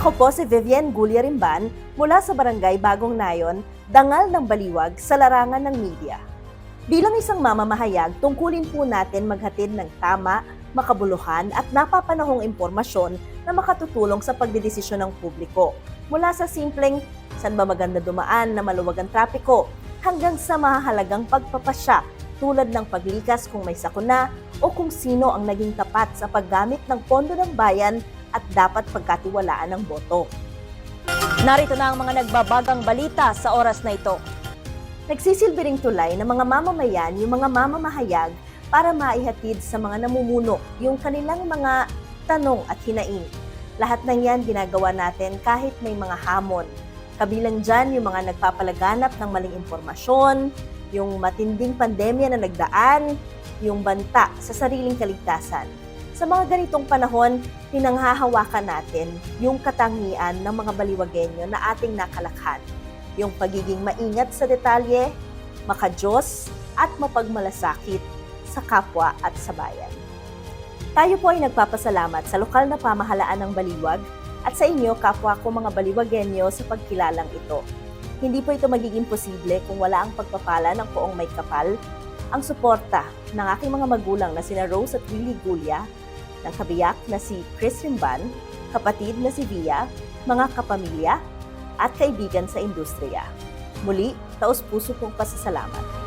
Ako po si Vivian Gulyarimban mula sa Barangay Bagong Nayon, Dangal ng Baliwag sa larangan ng media. Bilang isang mamamahayag, tungkulin po natin maghatid ng tama, makabuluhan at napapanahong impormasyon na makatutulong sa pagdedesisyon ng publiko. Mula sa simpleng saan ba maganda dumaan na maluwag ang trapiko hanggang sa mahahalagang pagpapasya tulad ng paglikas kung may sakuna o kung sino ang naging tapat sa paggamit ng pondo ng bayan at dapat pagkatiwalaan ng boto. Narito na ang mga nagbabagang balita sa oras na ito. Nagsisilbi ring tulay ng mga mamamayan yung mga mamamahayag para maihatid sa mga namumuno yung kanilang mga tanong at hinaing. Lahat ng yan ginagawa natin kahit may mga hamon. Kabilang dyan yung mga nagpapalaganap ng maling impormasyon, yung matinding pandemya na nagdaan, yung banta sa sariling kaligtasan. Sa mga ganitong panahon, pinanghahawakan natin yung katangian ng mga Baliwagenyo na ating nakalakhan. Yung pagiging maingat sa detalye, makadiyos at mapagmalasakit sa kapwa at sa bayan. Tayo po ay nagpapasalamat sa lokal na pamahalaan ng Baliwag at sa inyo kapwa ko mga Baliwagenyo sa pagkilalang ito. Hindi po ito magiging posible kung wala ang pagpapala ng poong may kapal, ang suporta ng aking mga magulang na sina Rose at Willie Gulya, ng kabiyak na si Chris Rimban, kapatid na si Via, mga kapamilya, at kaibigan sa industriya. Muli, taos-puso kong pasasalamat.